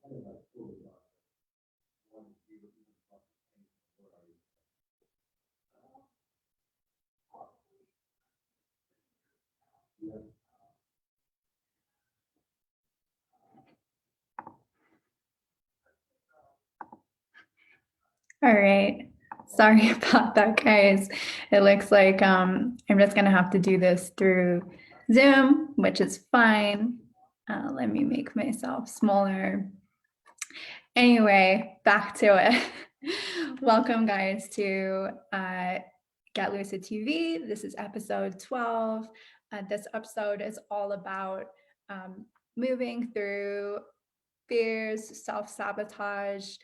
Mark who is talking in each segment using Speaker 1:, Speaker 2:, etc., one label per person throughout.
Speaker 1: All right. Sorry about that, guys. It looks like I'm just gonna have to do this through Zoom, which is fine. Let me make myself smaller. Anyway, back to it. Welcome, guys, to Get Lucid TV. This is episode 12. This episode is all about moving through fears, self-sabotage,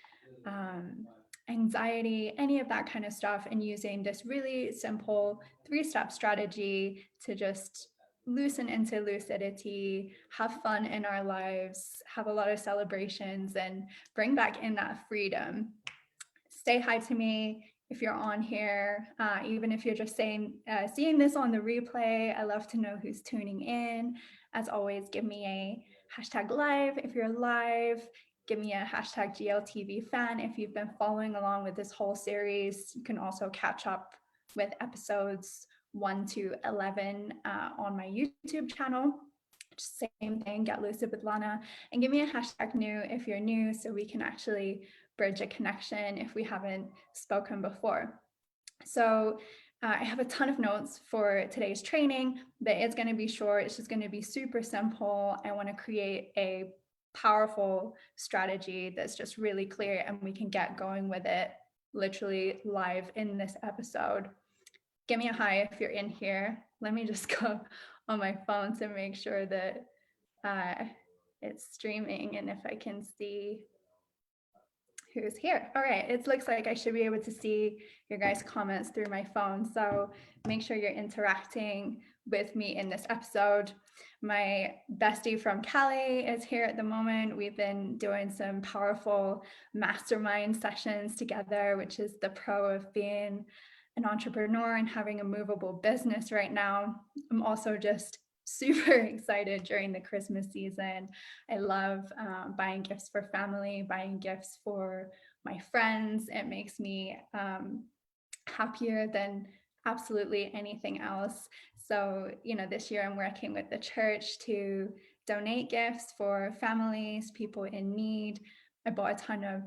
Speaker 1: anxiety, any of that kind of stuff, and using this really simple 3-step strategy to just loosen into lucidity, have fun in our lives, have a lot of celebrations, and bring back in that freedom. Say hi to me if you're on here, even if you're just seeing this on the replay. I love to know who's tuning in. As always, give me a #live if you're live. Give me a #GLTV fan if you've been following along with this whole series. You can also catch up with episodes 1 to 11 on my YouTube channel. Same thing, Get Lucid with Lana. And give me a #new if you're new, so we can actually bridge a connection if we haven't spoken before. So I have a ton of notes for today's training, but it's going to be short. It's just going to be super simple. I want to create a powerful strategy that's just really clear, and we can get going with it literally live in this episode. Give me a hi if you're in here. Let me just go on my phone to make sure that it's streaming and if I can see who's here. All right, it looks like I should be able to see your guys' comments through my phone. So make sure you're interacting with me in this episode. My bestie from Cali is here at the moment. We've been doing some powerful mastermind sessions together, which is the pro of being an entrepreneur and having a movable business right now. I'm also just super excited during the Christmas season. I love buying gifts for family, buying gifts for my friends. It makes me happier than absolutely anything else. So, this year I'm working with the church to donate gifts for families, people in need. I bought a ton of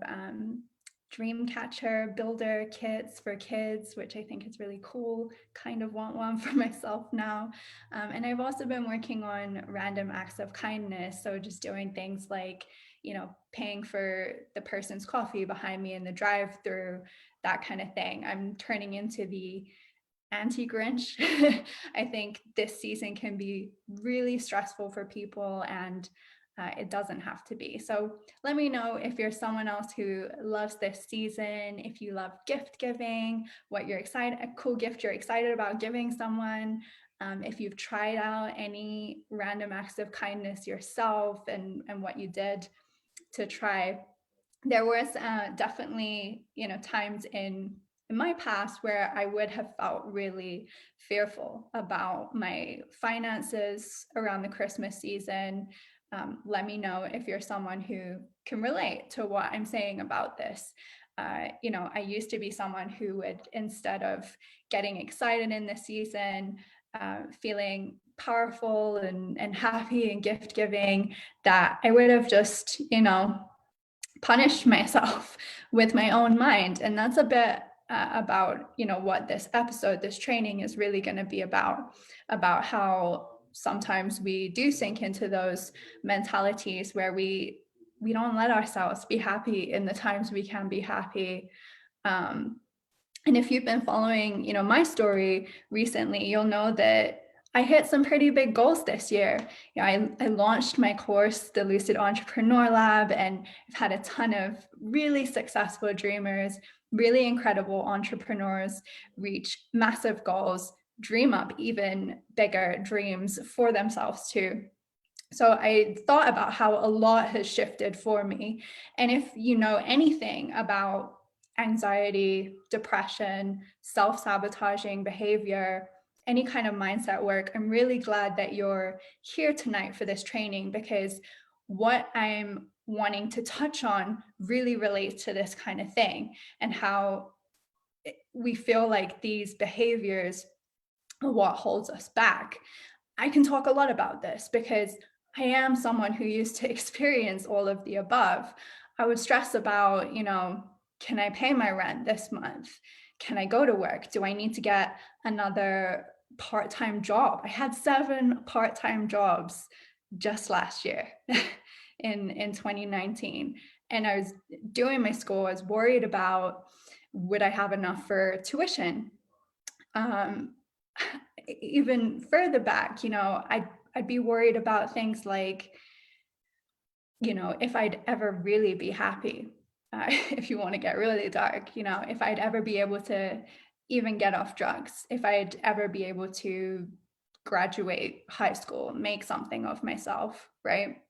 Speaker 1: dream catcher builder kits for kids, which I think is really cool. Kind of want one for myself now. And I've also been working on random acts of kindness. So just doing things like, paying for the person's coffee behind me in the drive-through, that kind of thing. I'm turning into the anti-Grinch. I think this season can be really stressful for people, and it doesn't have to be. So let me know if you're someone else who loves this season, if you love gift giving, what you're excited, a cool gift you're excited about giving someone, if you've tried out any random acts of kindness yourself and what you did to try. There was definitely, times in my past where I would have felt really fearful about my finances around the Christmas season. Let me know if you're someone who can relate to what I'm saying about this. I used to be someone who would, instead of getting excited in the season, feeling powerful and happy and gift giving, that I would have just, punished myself with my own mind. And that's a bit about, what this training is really going to be about how sometimes we do sink into those mentalities where we don't let ourselves be happy in the times we can be happy. And if you've been following, my story recently, you'll know that I hit some pretty big goals this year. I launched my course, the Lucid Entrepreneur Lab, and I've had a ton of really successful dreamers, really incredible entrepreneurs reach massive goals, dream up even bigger dreams for themselves too. So I thought about how a lot has shifted for me. And if you know anything about anxiety, depression, self-sabotaging behavior, any kind of mindset work, I'm really glad that you're here tonight for this training, because what I'm wanting to touch on really relates to this kind of thing, and how we feel like these behaviors are what holds us back. I can talk a lot about this because I am someone who used to experience all of the above. I would stress about, can I pay my rent this month? Can I go to work? Do I need to get another part-time job? I had 7 part-time jobs just last year in 2019. And I was doing my school. I was worried about, would I have enough for tuition? Even further back, I'd be worried about things like, if I'd ever really be happy, if you want to get really dark, if I'd ever be able to even get off drugs, if I'd ever be able to graduate high school, make something of myself, right?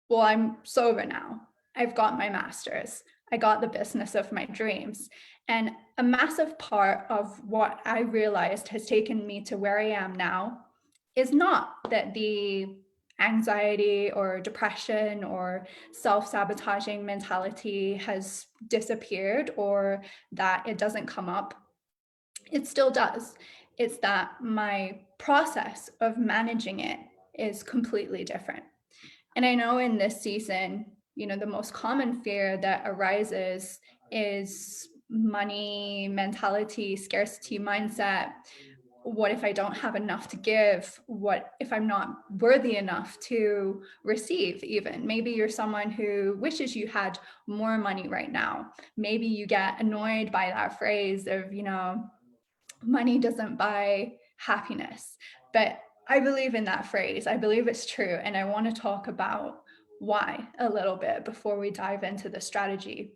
Speaker 1: Well, I'm sober now. I've got my master's. I got the business of my dreams. And a massive part of what I realized has taken me to where I am now is not that the anxiety or depression or self-sabotaging mentality has disappeared or that it doesn't come up. It still does. It's that my process of managing it is completely different. And I know in this season, the most common fear that arises is money mentality, scarcity mindset. What if I don't have enough to give? What if I'm not worthy enough to receive even? Maybe you're someone who wishes you had more money right now. Maybe you get annoyed by that phrase of, money doesn't buy happiness. But I believe in that phrase. I believe it's true. And I want to talk about why a little bit before we dive into the strategy.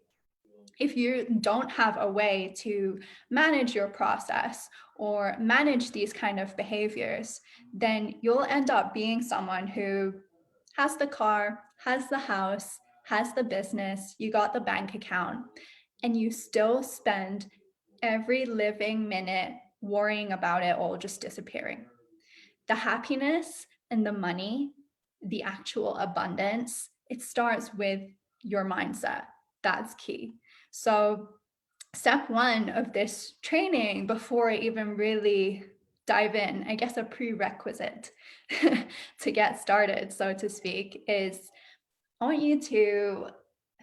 Speaker 1: If you don't have a way to manage your process or manage these kind of behaviors, then you'll end up being someone who has the car, has the house, has the business, you got the bank account, and you still spend every living minute worrying about it all just disappearing. The happiness and the money, the actual abundance, it starts with your mindset. That's key. So, step 1 of this training, before I even really dive in, I guess a prerequisite to get started, so to speak, is I want you to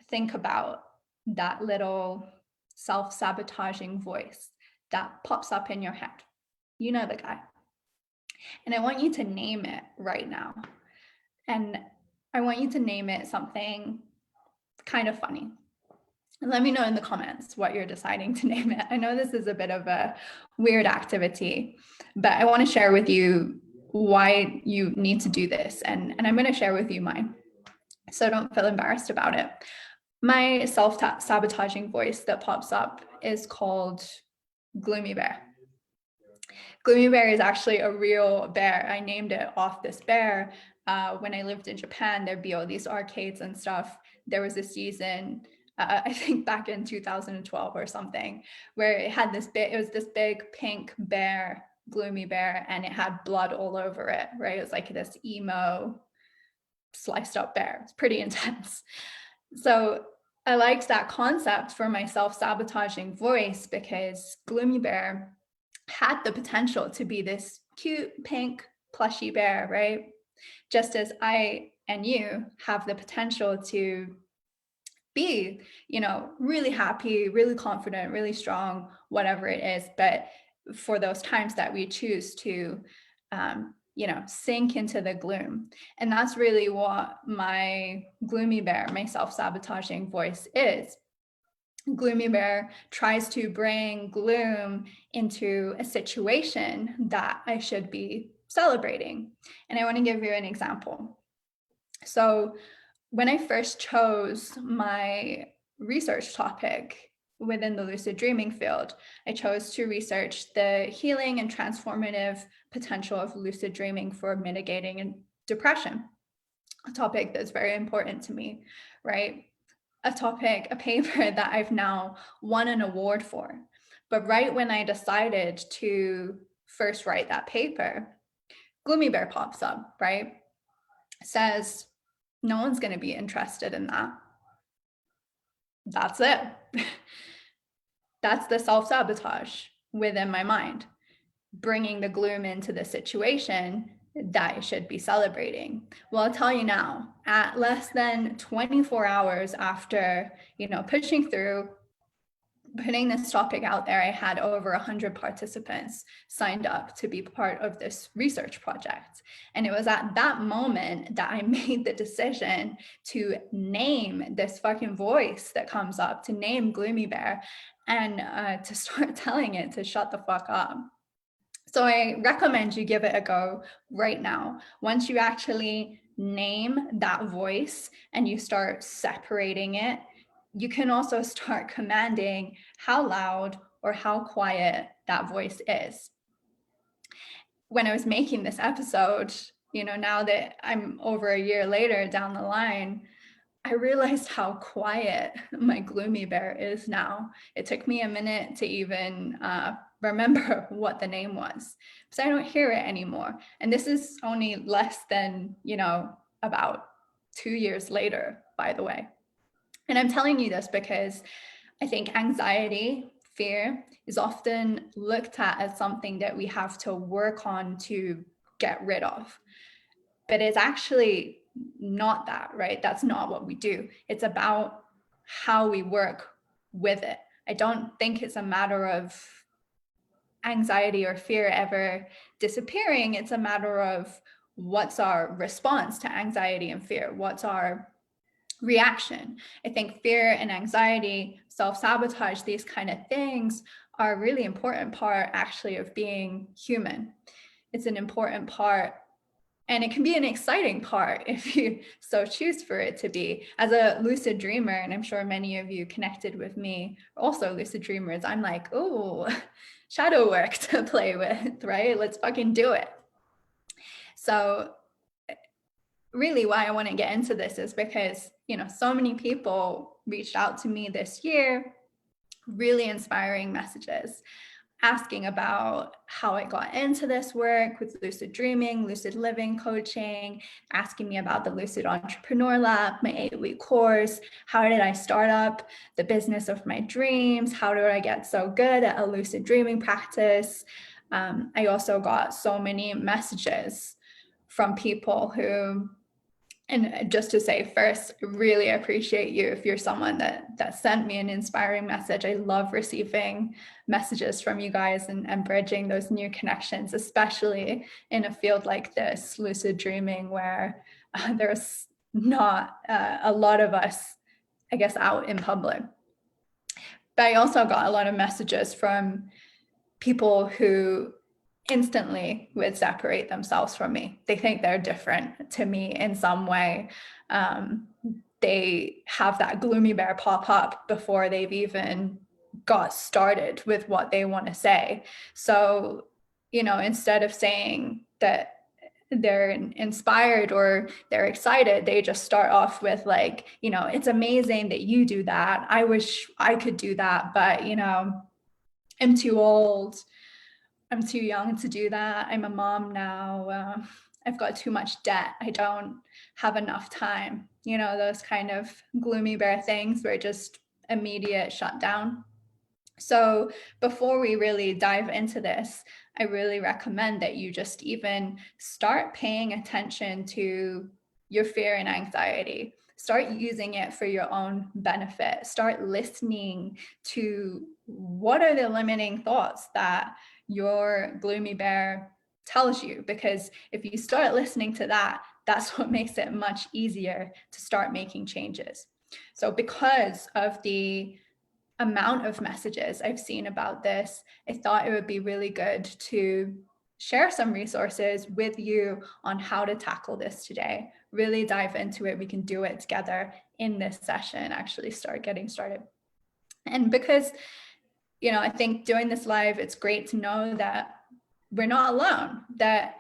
Speaker 1: think about that little self-sabotaging voice that pops up in your head. You know the guy. And I want you to name it right now. And I want you to name it something kind of funny. And let me know in the comments what you're deciding to name it. I know this is a bit of a weird activity, but I want to share with you why you need to do this. And I'm going to share with you mine. So don't feel embarrassed about it. My self-sabotaging voice that pops up is called Gloomy Bear. Gloomy Bear is actually a real bear. I named it off this bear. When I lived in Japan, there'd be all these arcades and stuff. There was a season, I think back in 2012 or something, where it had it was this big pink bear, Gloomy Bear, and it had blood all over it, right? It was like this emo, sliced up bear. It's pretty intense. So I liked that concept for my self-sabotaging voice because Gloomy Bear had the potential to be this cute pink plushy bear, right? Just as I and you have the potential to be, really happy, really confident, really strong, whatever it is. But for those times that we choose to, sink into the gloom. And that's really what my gloomy bear, my self-sabotaging voice is. Gloomy Bear tries to bring gloom into a situation that I should be celebrating. And I want to give you an example. So when I first chose my research topic within the lucid dreaming field, I chose to research the healing and transformative potential of lucid dreaming for mitigating depression, a topic that's very important to me, right? A paper that I've now won an award for. But right when I decided to first write that paper, Gloomy Bear pops up, right? Says, No one's going to be interested in that. That's it. That's the self-sabotage within my mind, bringing the gloom into the situation that I should be celebrating. Well, I'll tell you now, at less than 24 hours after, pushing through, putting this topic out there, I had over 100 participants signed up to be part of this research project. And it was at that moment that I made the decision to name this fucking voice that comes up, to name Gloomy Bear, and to start telling it to shut the fuck up. So I recommend you give it a go right now. Once you actually name that voice and you start separating it, you can also start commanding how loud or how quiet that voice is. When I was making this episode, now that I'm over a year later down the line, I realized how quiet my Gloomy Bear is now. It took me a minute to even remember what the name was, because I don't hear it anymore. And this is only less than, about 2 years later, by the way. And I'm telling you this because I think anxiety, fear, is often looked at as something that we have to work on to get rid of. But it's actually not that, right? That's not what we do. It's about how we work with it. I don't think it's a matter of anxiety or fear ever disappearing. It's a matter of what's our response to anxiety and fear? What's our reaction? I think fear and anxiety, self-sabotage, these kind of things are a really important part actually of being human. It's an important part, and it can be an exciting part if you so choose for it to be. As a lucid dreamer, and I'm sure many of you connected with me also lucid dreamers, I'm like, oh, shadow work to play with, right? Let's fucking do it. So really why I want to get into this is because, so many people reached out to me this year, really inspiring messages, asking about how I got into this work with lucid dreaming, lucid living coaching, asking me about the Lucid Entrepreneur Lab, my 8-week course. How did I start up the business of my dreams? How did I get so good at a lucid dreaming practice? I also got so many messages from people who, and just to say first, really appreciate you if you're someone that sent me an inspiring message. I love receiving messages from you guys and bridging those new connections, especially in a field like this, lucid dreaming, where there's not a lot of us, I guess, out in public. But I also got a lot of messages from people who instantly would separate themselves from me. They think they're different to me in some way. They have that Gloomy Bear pop up before they've even got started with what they want to say. So, instead of saying that they're inspired or they're excited, they just start off with like, it's amazing that you do that. I wish I could do that, but, I'm too old. I'm too young to do that. I'm a mom now. I've got too much debt. I don't have enough time. Those kind of Gloomy Bear things where just immediate shutdown. So before we really dive into this, I really recommend that you just even start paying attention to your fear and anxiety. Start using it for your own benefit. Start listening to what are the limiting thoughts that your Gloomy Bear tells you, because if you start listening to that, that's what makes it much easier to start making changes. So because of the amount of messages I've seen about this, I thought it would be really good to share some resources with you on how to tackle this today. Really dive into it. We can do it together in this session, actually start getting started. And because I think doing this live, it's great to know that we're not alone, that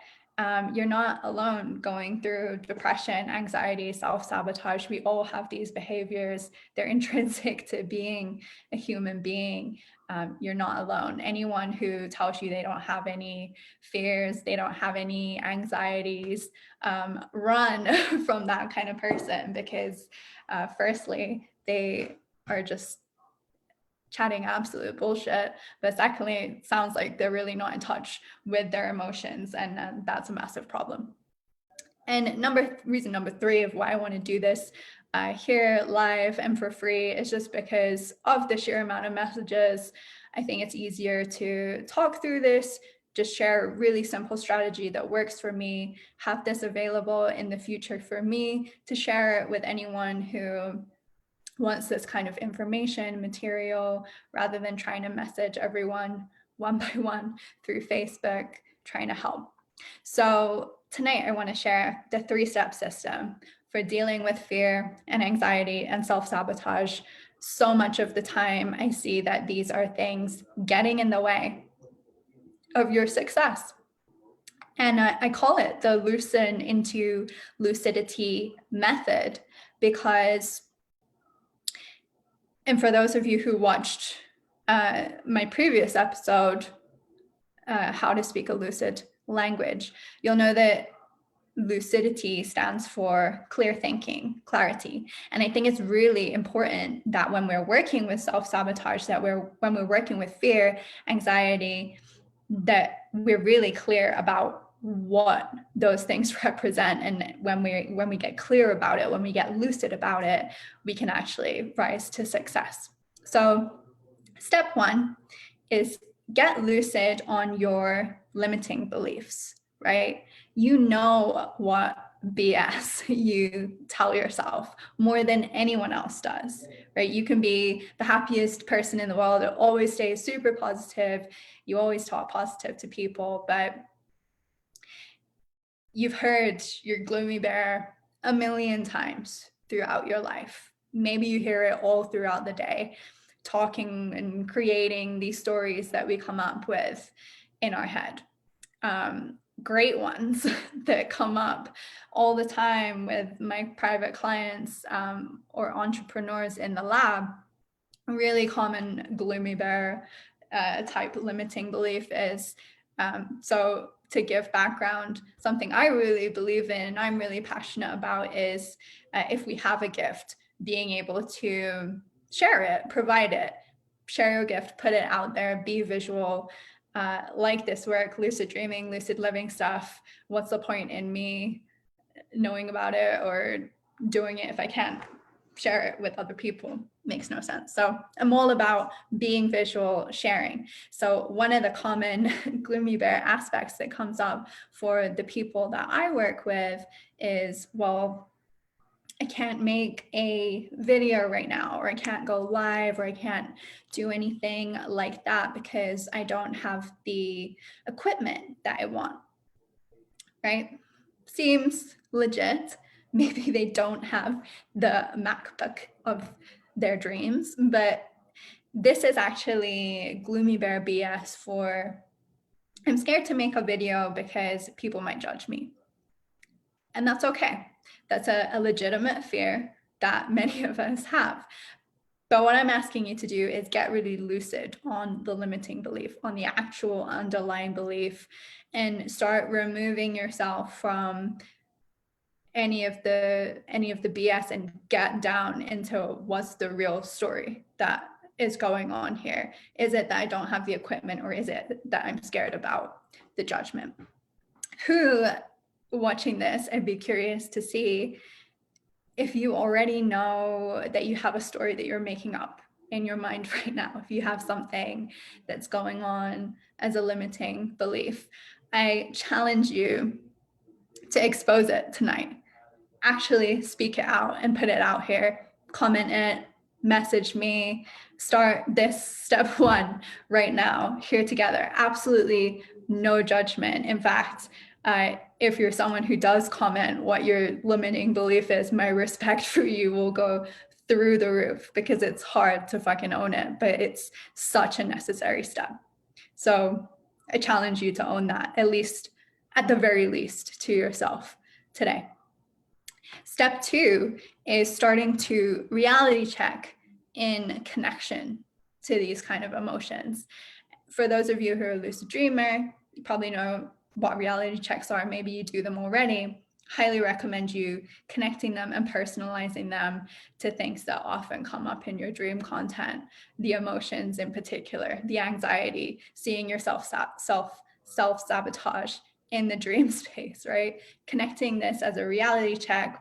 Speaker 1: You're not alone going through depression, anxiety, self-sabotage. We all have these behaviors. They're intrinsic to being a human being. You're not alone. Anyone who tells you they don't have any fears, they don't have any anxieties, run from that kind of person, because firstly, they are just chatting absolute bullshit, but secondly, it sounds like they're really not in touch with their emotions, and that's a massive problem. And reason number 3 of why I want to do this here live and for free is just because of the sheer amount of messages. I think it's easier to talk through this, just share a really simple strategy that works for me, have this available in the future for me to share it with anyone who wants this kind of information material, rather than trying to message everyone one by one through Facebook, trying to help. So tonight I want to share the 3-step system for dealing with fear and anxiety and self-sabotage. So much of the time I see that these are things getting in the way of your success. And I call it the Loosen into Lucidity Method, because, and for those of you who watched my previous episode, How to Speak a Lucid Language, you'll know that lucidity stands for clear thinking, clarity. And I think it's really important that when we're working with self-sabotage, that when we're working with fear, anxiety, that we're really clear about what those things represent. And when we get clear about it, when we get lucid about it, we can actually rise to success. So step 1 is get lucid on your limiting beliefs, right? You know what BS you tell yourself more than anyone else does, right? You can be the happiest person in the world that always stays super positive. You always talk positive to people, but you've heard your gloomy bear a million times throughout your life. Maybe you hear it all throughout the day, talking and creating these stories that we come up with in our head. Great ones that come up all the time with my private clients or entrepreneurs in the lab. A really common gloomy bear type limiting belief is, so to give background, something I really believe in, I'm really passionate about, is if we have a gift, being able to share it, provide it, share your gift, put it out there, be visual, like this work, lucid dreaming, lucid living stuff. What's the point in me knowing about it or doing it if I can't share it with other people? Makes no sense. So I'm all about being visual, sharing. So one of the common gloomy bear aspects that comes up for the people that I work with is, well, I can't make a video right now, or I can't go live, or I can't do anything like that because I don't have the equipment that I want, right? Seems legit. Maybe they don't have the MacBook of their dreams, but this is actually gloomy bear BS for, I'm scared to make a video because people might judge me. And that's okay. That's a legitimate fear that many of us have. But what I'm asking you to do is get really lucid on the limiting belief, on the actual underlying belief, and start removing yourself from any of the BS and get down into what's the real story that is going on here. Is it that I don't have the equipment, or is it that I'm scared about the judgment? Who watching this, I'd be curious to see if you already know that you have a story that you're making up in your mind right now, if you have something that's going on as a limiting belief. I challenge you to expose it tonight. Actually speak it out and put it out here. Comment it, message me, start this step 1 right now here together. Absolutely no judgment. In fact, if you're someone who does comment what your limiting belief is, my respect for you will go through the roof, because it's hard to fucking own it, but it's such a necessary step. So I challenge you to own that, at least at the very least, to yourself today. Step 2 is starting to reality check in connection to these kind of emotions. For those of you who are a lucid dreamer, you probably know what reality checks are. Maybe you do them already. Highly recommend you connecting them and personalizing them to things that often come up in your dream content, the emotions in particular, the anxiety, seeing yourself self-sabotage in the dream space, right? Connecting this as a reality check.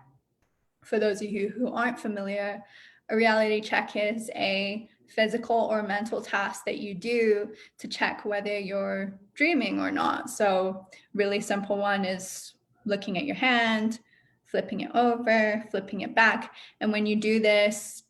Speaker 1: For those of you who aren't familiar, a reality check is a physical or mental task that you do to check whether you're dreaming or not. So really simple one is looking at your hand, flipping it over, flipping it back. And when you do this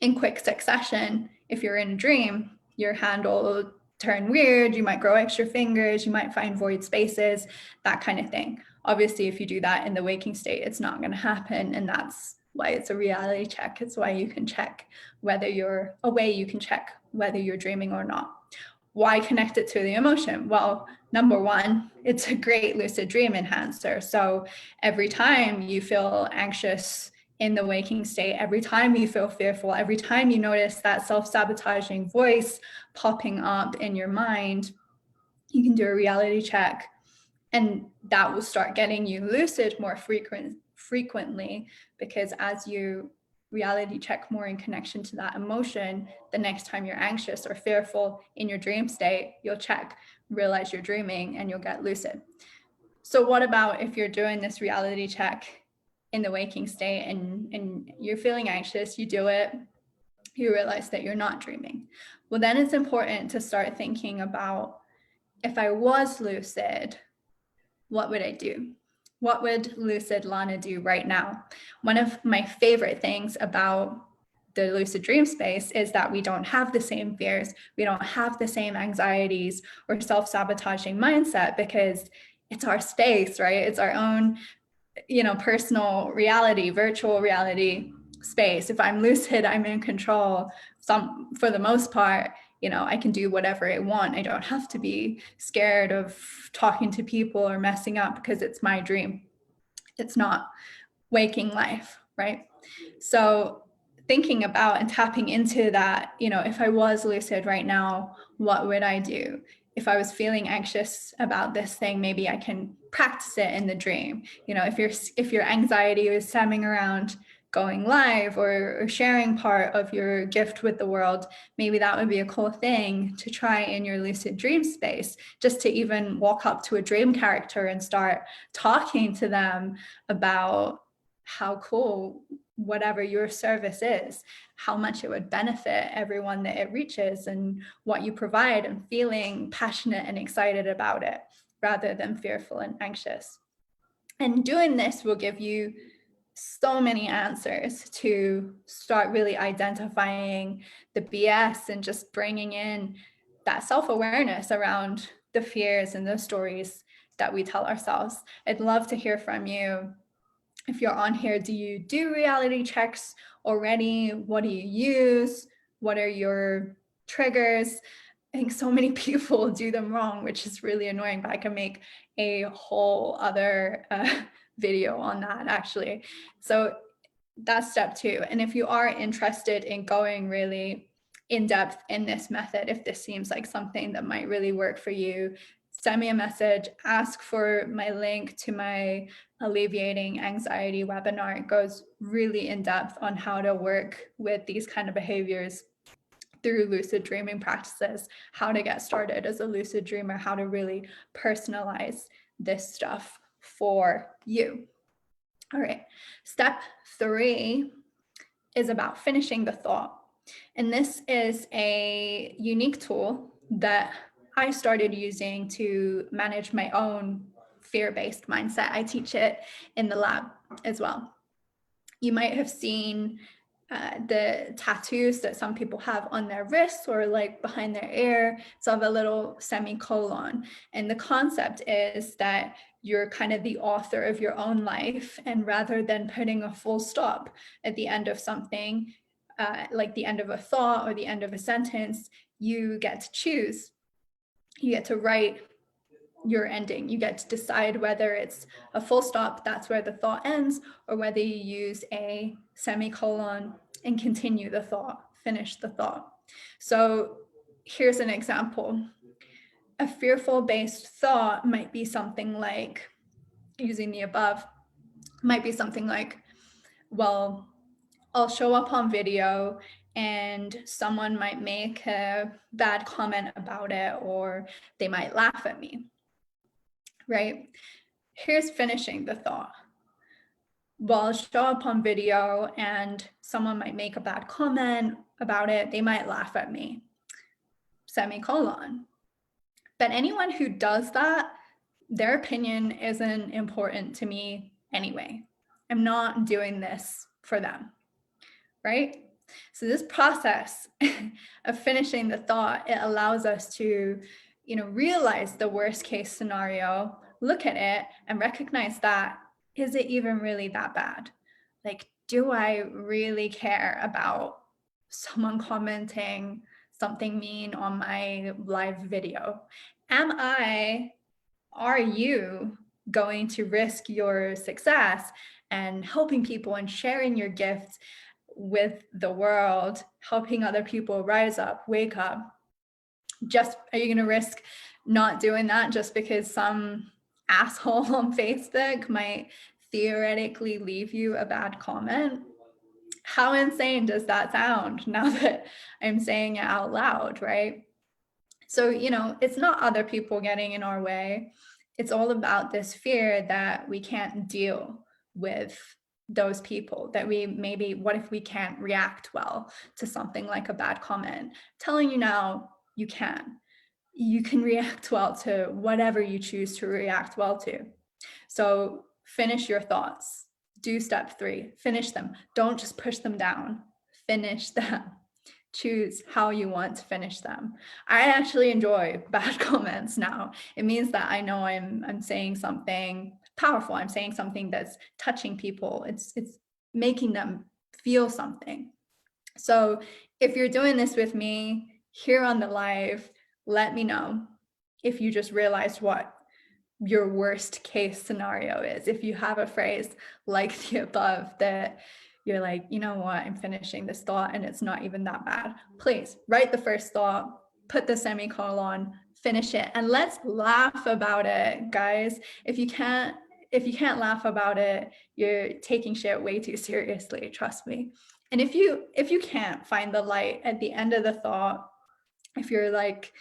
Speaker 1: in quick succession, if you're in a dream, your hand will turn weird, you might grow extra fingers, you might find void spaces, that kind of thing. Obviously, if you do that in the waking state, it's not going to happen. And that's why it's a reality check. It's why you can check whether you're away, you can check whether you're dreaming or not. Why connect it to the emotion? Well, number one, it's a great lucid dream enhancer. So every time you feel anxious in the waking state, every time you feel fearful, every time you notice that self-sabotaging voice popping up in your mind, you can do a reality check, and that will start getting you lucid more frequently, because as you reality check more in connection to that emotion, the next time you're anxious or fearful in your dream state, you'll check, realize you're dreaming, and you'll get lucid. So what about if you're doing this reality check in the waking state and you're feeling anxious, you do it, you realize that you're not dreaming? Well, then it's important to start thinking about, if I was lucid, what would I do? What would lucid Lana do right now? One of my favorite things about the lucid dream space is that we don't have the same fears, we don't have the same anxieties or self-sabotaging mindset, because it's our space, right? It's our own, personal reality, virtual reality space. If I'm lucid, I'm in control. For the most part, I can do whatever I want. I don't have to be scared of talking to people or messing up because it's my dream. It's not waking life, right? So thinking about and tapping into that, if I was lucid right now, what would I do? If I was feeling anxious about this thing, maybe I can practice it in the dream. If your anxiety is stemming around going live or sharing part of your gift with the world, maybe that would be a cool thing to try in your lucid dream space, just to even walk up to a dream character and start talking to them about how cool whatever your service is, how much it would benefit everyone that it reaches, and what you provide, and feeling passionate and excited about it rather than fearful and anxious. And doing this will give you so many answers to start really identifying the BS and just bringing in that self-awareness around the fears and the stories that we tell ourselves. I'd love to hear from you. If you're on here, do you do reality checks already? What do you use? What are your triggers? I think so many people do them wrong, which is really annoying, but I can make a whole other video on that actually. So that's step 2. And if you are interested in going really in depth in this method, if this seems like something that might really work for you, send me a message, ask for my link to my alleviating anxiety webinar. It goes really in depth on how to work with these kind of behaviors through lucid dreaming practices, how to get started as a lucid dreamer, how to really personalize this stuff for you. All right, step 3 is about finishing the thought. And this is a unique tool that I started using to manage my own fear-based mindset. I teach it in the lab as well. You might have seen the tattoos that some people have on their wrists or like behind their ear. So have a little semicolon. And the concept is that you're kind of the author of your own life. And rather than putting a full stop at the end of something, like the end of a thought or the end of a sentence, you get to choose. You get to write your ending. You get to decide whether it's a full stop, that's where the thought ends, or whether you use a semicolon and continue the thought, finish the thought. So here's an example. A fearful based thought might be something like, using the above, might be something like, well, I'll show up on video and someone might make a bad comment about it, or they might laugh at me, right? Here's finishing the thought. Well, I'll show up on video and someone might make a bad comment about it, they might laugh at me, semicolon. But anyone who does that, their opinion isn't important to me anyway. I'm not doing this for them, right? So this process of finishing the thought, it allows us to, realize the worst case scenario, look at it and recognize that, is it even really that bad? Like, do I really care about someone commenting something mean on my live video? Are you going to risk your success and helping people and sharing your gifts with the world, helping other people rise up, wake up? Are you going to risk not doing that just because some asshole on Facebook might theoretically leave you a bad comment? How insane does that sound now that I'm saying it out loud, right? So, it's not other people getting in our way. It's all about this fear that we can't deal with those people, that what if we can't react well to something like a bad comment? Telling you now, you can. You can react well to whatever you choose to react well to. So finish your thoughts. Do step 3, finish them. Don't just push them down, finish them. Choose how you want to finish them. I actually enjoy bad comments now. It means that I know I'm saying something powerful. I'm saying something that's touching people. It's making them feel something. So if you're doing this with me here on the live, let me know if you just realized what your worst case scenario is. If you have a phrase like the above that you're like, you know what, I'm finishing this thought and it's not even that bad, please write the first thought, put the semicolon, finish it, and let's laugh about it, guys. If you can't laugh about it, you're taking shit way too seriously, trust me. And if you can't find the light at the end of the thought, if you're like,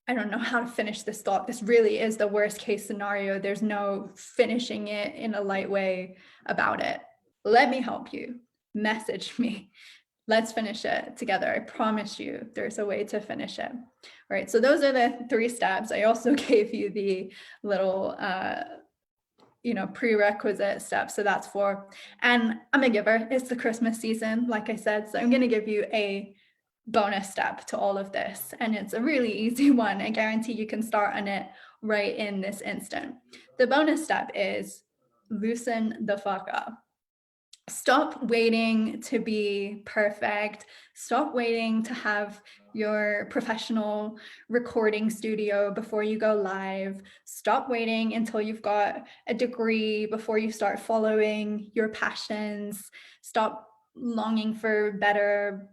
Speaker 1: I don't know how to finish this thought, this really is the worst case scenario, there's no finishing it in a light way about it, let me help you. Message me. Let's finish it together. I promise you there's a way to finish it. All right, so those are the 3 steps. I also gave you the little prerequisite steps. So that's 4. And I'm a giver. It's the Christmas season, like I said. So I'm going to give you a bonus step to all of this. And it's a really easy one. I guarantee you can start on it right in this instant. The bonus step is loosen the fuck up. Stop waiting to be perfect. Stop waiting to have your professional recording studio before you go live. Stop waiting until you've got a degree before you start following your passions. Stop longing for better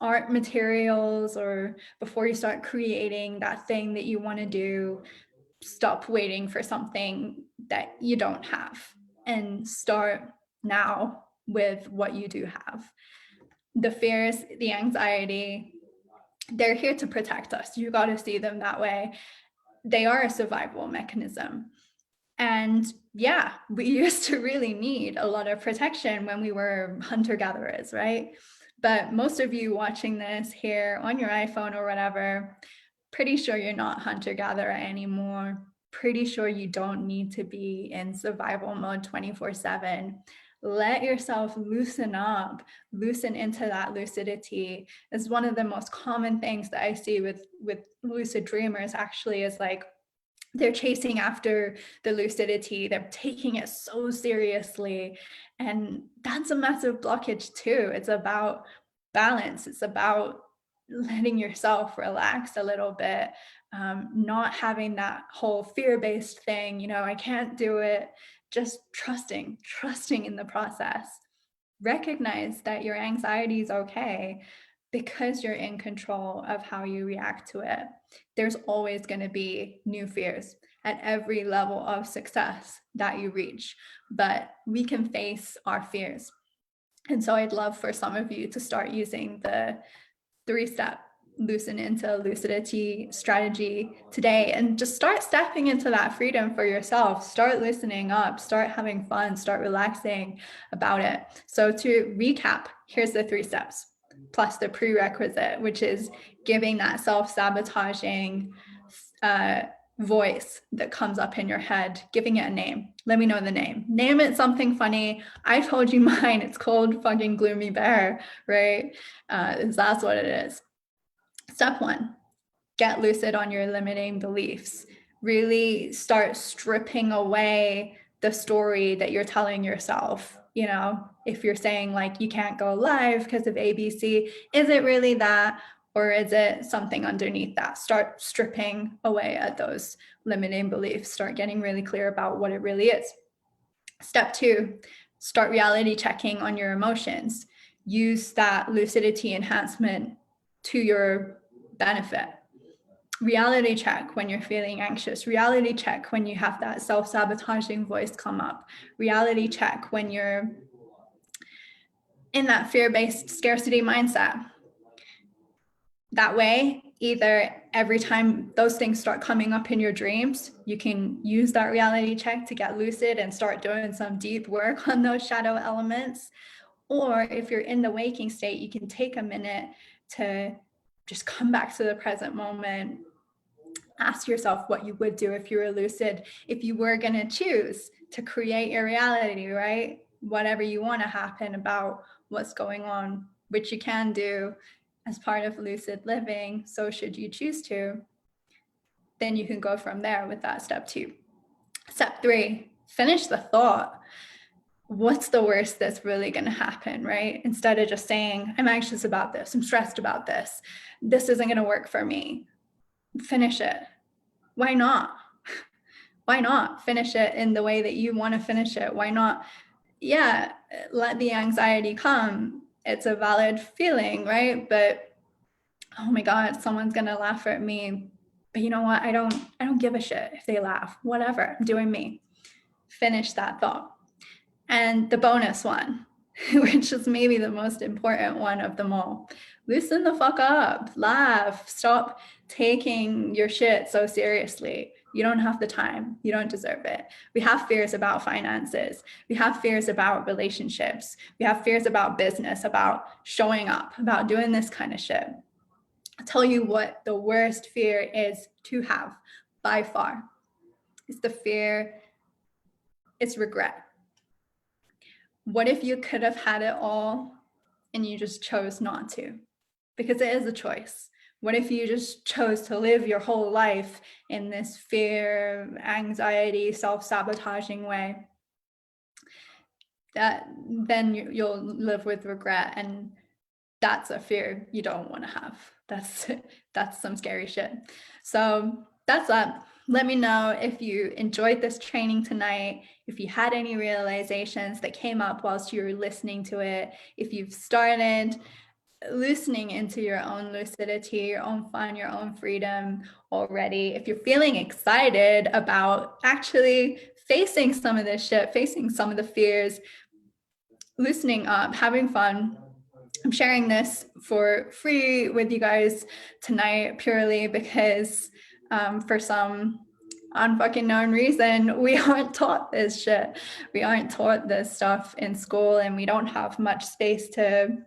Speaker 1: art materials or before you start creating that thing that you want to do. Stop waiting for something that you don't have and start now with what you do have. The fears, the anxiety, they're here to protect us. You got to see them that way. They are a survival mechanism. And yeah, we used to really need a lot of protection when we were hunter-gatherers, right? But most of you watching this here on your iPhone or whatever, pretty sure you're not hunter-gatherer anymore. Pretty sure you don't need to be in survival mode 24/7. Let yourself loosen up, loosen into that lucidity. Is one of the most common things that I see with lucid dreamers actually, is like they're chasing after the lucidity, they're taking it so seriously, and that's a massive blockage too. It's about balance, it's about letting yourself relax a little bit, not having that whole fear-based thing, I can't do it, just trusting in the process. Recognize that your anxiety is okay because you're in control of how you react to it. There's always going to be new fears at every level of success that you reach, but we can face our fears. And so I'd love for some of you to start using the 3-step loosen into lucidity strategy today, and just start stepping into that freedom for yourself. Start loosening up, start having fun, start relaxing about it. So to recap, here's the 3 steps plus the prerequisite, which is giving that self-sabotaging voice that comes up in your head, giving it a name. Let me know the name. Name it something funny. I told you mine. It's called fucking Gloomy Bear, right? That's what it is. Step 1, get lucid on your limiting beliefs. Really start stripping away the story that you're telling yourself. If you're saying like you can't go live because of ABC, is it really that? Or is it something underneath that? Start stripping away at those limiting beliefs. Start getting really clear about what it really is. Step 2, start reality checking on your emotions. Use that lucidity enhancement to your benefit. Reality check when you're feeling anxious. Reality check when you have that self-sabotaging voice come up. Reality check when you're in that fear-based scarcity mindset. That way, either every time those things start coming up in your dreams, you can use that reality check to get lucid and start doing some deep work on those shadow elements. Or if you're in the waking state, you can take a minute to just come back to the present moment. Ask yourself what you would do if you were lucid, if you were going to choose to create your reality, right? Whatever you want to happen about what's going on, which you can do as part of lucid living. So should you choose to, then you can go from there with that step 2. Step 3, finish the thought. What's the worst that's really going to happen, right? Instead of just saying, I'm anxious about this, I'm stressed about this isn't going to work for me. Finish it. Why not? Why not finish it in the way that you want to finish it? Why not? Yeah, let the anxiety come. It's a valid feeling, right? But oh my God, someone's going to laugh at me. But you know what? I don't give a shit if they laugh. Whatever, I'm doing me. Finish that thought. And the bonus one, which is maybe the most important one of them all, loosen the fuck up, laugh, stop taking your shit so seriously. You don't have the time. You don't deserve it. We have fears about finances. We have fears about relationships. We have fears about business, about showing up, about doing this kind of shit. I'll tell you what the worst fear is to have by far. It's the fear, it's regret. What if you could have had it all and you just chose not to? Because it is a choice. What if you just chose to live your whole life in this fear, anxiety, self-sabotaging way? Then you'll live with regret, and that's a fear you don't want to have. That's some scary shit. So that's that. Let me know if you enjoyed this training tonight, if you had any realizations that came up whilst you were listening to it, if you've started loosening into your own lucidity, your own fun, your own freedom already, if you're feeling excited about actually facing some of this shit, facing some of the fears, loosening up, having fun. I'm sharing this for free with you guys tonight purely because for some unfucking known reason, we aren't taught this shit. We aren't taught this stuff in school, and we don't have much space to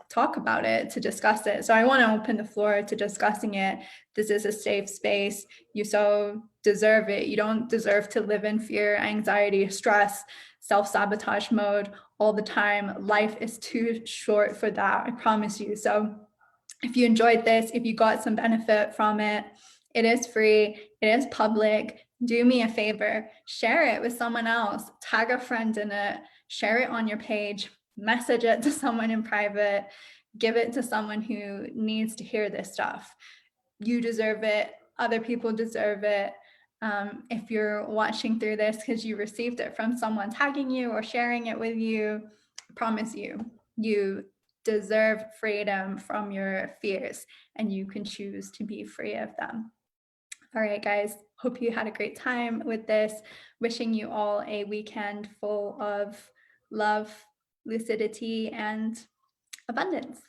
Speaker 1: talk about it, to discuss it. So I want to open the floor to discussing it. This is a safe space. You so deserve it. You don't deserve to live in fear, anxiety, stress, self-sabotage mode all the time. Life is too short for that, I promise you. So if you enjoyed this, if you got some benefit from it, it is free, it is public. Do me a favor, share it with someone else, tag a friend in it, share it on your page. message it to someone in private, give it to someone who needs to hear this stuff. You deserve it. Other people deserve it. If you're watching through this because you received it from someone tagging you or sharing it with you, I promise you, you deserve freedom from your fears and you can choose to be free of them. All right, guys, hope you had a great time with this. Wishing you all a weekend full of love, lucidity, and abundance.